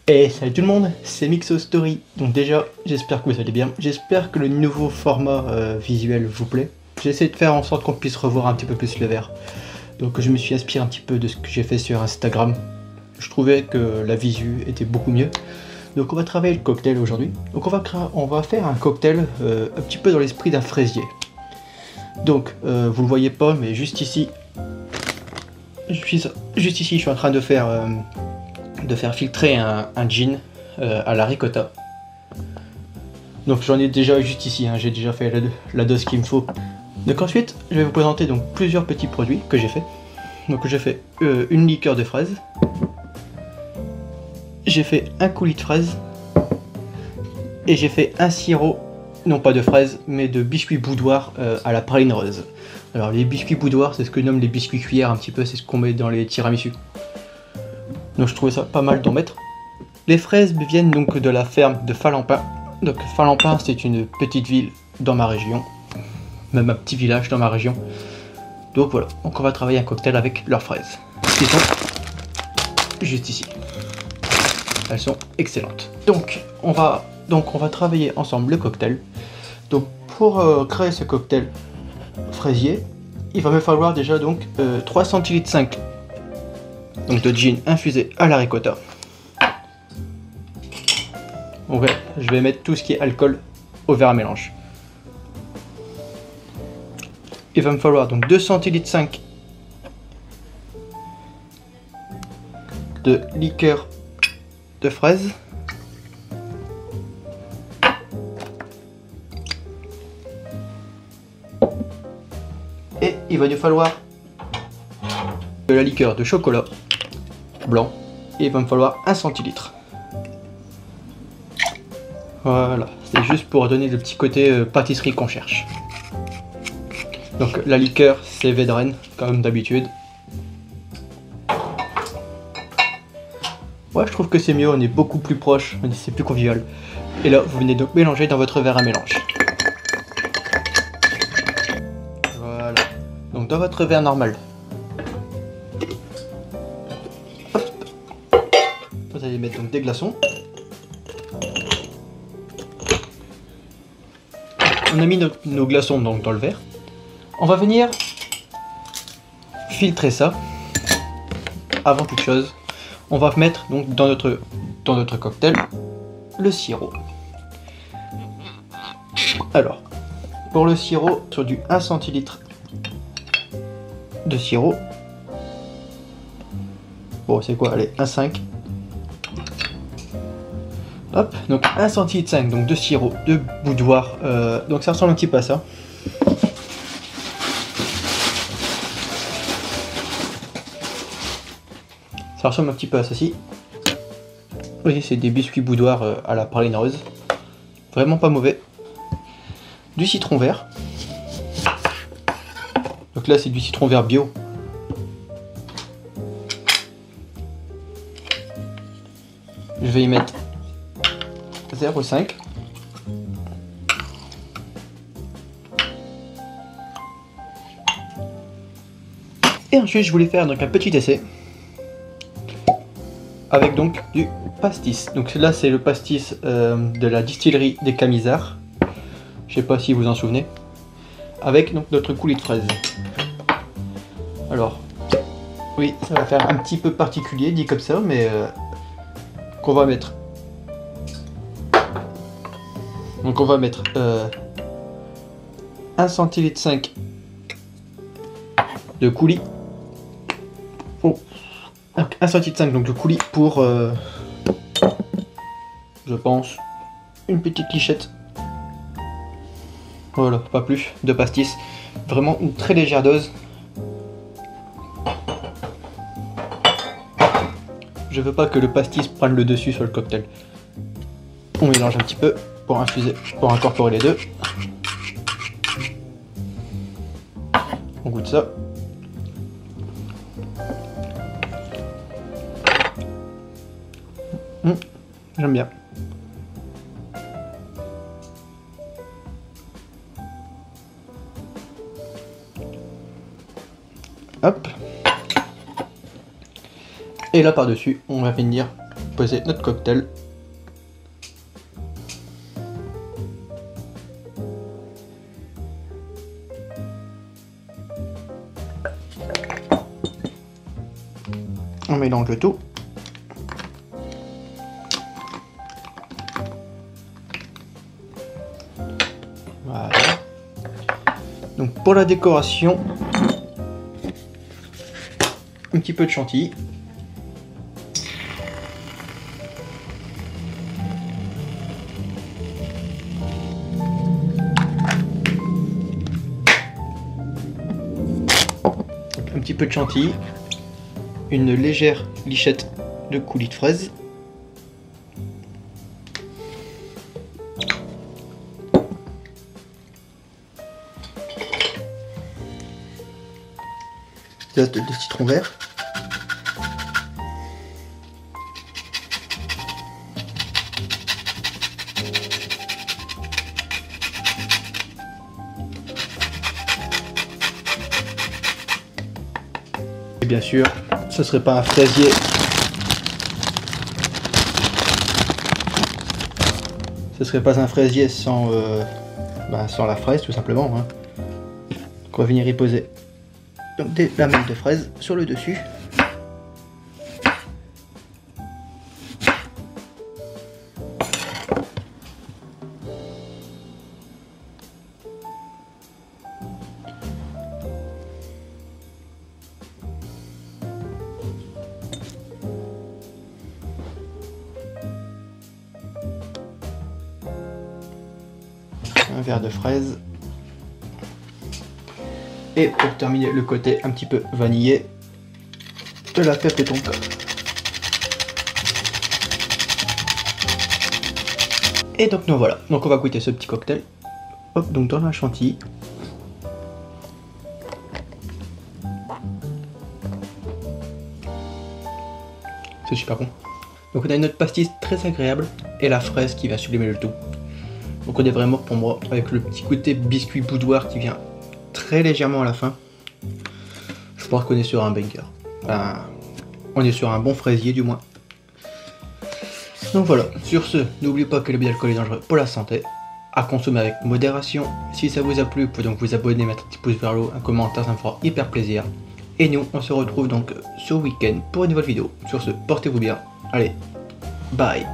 Et salut tout le monde, c'est Mixo Story. Donc déjà, j'espère que vous allez bien. J'espère que le nouveau format visuel vous plaît. J'essaie de faire en sorte qu'on puisse revoir un petit peu plus le verre. Donc je me suis inspiré un petit peu de ce que j'ai fait sur Instagram. Je trouvais que la visu était beaucoup mieux. Donc on va travailler le cocktail aujourd'hui. Donc on va faire un cocktail un petit peu dans l'esprit d'un fraisier. Donc vous le voyez pas, mais juste ici, je suis en train de faire filtrer un gin à la ricotta. Donc j'en ai déjà juste ici, hein, j'ai déjà fait la dose qu'il me faut. Donc ensuite, je vais vous présenter donc plusieurs petits produits que j'ai fait. Donc j'ai fait une liqueur de fraise, j'ai fait un coulis de fraise, et j'ai fait un sirop, non pas de fraise, mais de biscuits boudoir à la praline rose. Alors les biscuits boudoir, c'est ce que nomment les biscuits cuillères un petit peu, c'est ce qu'on met dans les tiramisu. Donc je trouvais ça pas mal d'en mettre. Les fraises viennent donc de la ferme de Falampin. Donc Falampin, c'est une petite ville dans ma région, même un petit village dans ma région. Donc voilà, donc on va travailler un cocktail avec leurs fraises, qui sont juste ici. Elles sont excellentes. Donc on va travailler ensemble le cocktail. Donc pour créer ce cocktail fraisier, il va me falloir déjà donc 3 centilitres 5 donc de gin infusé à la ricotta. Donc je vais mettre tout ce qui est alcool au verre à mélange. Il va me falloir donc 2 centilitres 5 de liqueur de fraise. Et il va nous falloir de la liqueur de chocolat blanc. Et il va me falloir 1 centilitre. Voilà, c'est juste pour donner le petit côté pâtisserie qu'on cherche. Donc la liqueur, c'est Vedren, comme d'habitude. Ouais, je trouve que c'est mieux, on est beaucoup plus proche, c'est plus convivial. Et là, vous venez donc mélanger dans votre verre à mélange. Voilà, donc dans votre verre normal. Hop. Vous allez mettre donc des glaçons. On a mis nos glaçons donc dans le verre. On va venir filtrer ça. Avant toute chose, on va mettre donc dans notre cocktail le sirop. Alors, pour le sirop, sur du 1 centilitre de sirop. Bon, c'est quoi? Allez, 1,5. Hop, donc 1 centilitre 5 donc de sirop de boudoir. Donc ça ressemble un petit peu à ça. Ça ressemble un petit peu à ceci. Vous voyez, c'est des biscuits boudoir à la praline rose. Vraiment pas mauvais. Du citron vert. Donc là, c'est du citron vert bio. Je vais y mettre 0,5. Et ensuite, je voulais faire donc un petit essai avec donc du pastis. Donc là, c'est le pastis de la distillerie des Camisards. Je sais pas si vous en souvenez. Avec donc notre coulis de fraises. Alors, oui, ça va faire un petit peu particulier dit comme ça, mais qu'on va mettre. Donc on va mettre 1 centilitre 5 de coulis. Oh. 1 centilitre 5 donc de coulis pour je pense une petite lichette. Voilà, pas plus de pastis. Vraiment une très légère dose. Je veux pas que le pastis prenne le dessus sur le cocktail. On mélange un petit peu pour infuser, pour incorporer les deux. On goûte ça. J'aime bien. Hop. Et là par-dessus, on va venir poser notre cocktail. On mélange le tout. Voilà. Donc pour la décoration, un petit peu de chantilly. Un petit peu de chantilly. Une légère lichette de coulis de fraises. De citron vert. Et bien sûr, ce serait pas un fraisier sans, sans la fraise tout simplement. Hein. Donc on va venir y poser donc des lamelles de fraises sur le dessus. Un verre de fraise. Et pour terminer, le côté un petit peu vanillé de la pêpe de tonka. Et donc nous voilà. Donc on va goûter ce petit cocktail. Hop, donc dans la chantilly. C'est super bon. Donc on a une autre pastis très agréable et la fraise qui va sublimer le tout. Donc on est vraiment pour moi avec le petit côté biscuit boudoir qui vient très légèrement à la fin. Je pense qu'on est sur un banger. Enfin, on est sur un bon fraisier du moins. Donc voilà, sur ce, n'oubliez pas que le d'alcool est dangereux pour la santé. À consommer avec modération. Si ça vous a plu, vous pouvez donc vous abonner, mettre un petit pouce vers le haut, un commentaire, ça me fera hyper plaisir. Et nous, on se retrouve donc ce week-end pour une nouvelle vidéo. Sur ce, portez-vous bien. Allez, bye.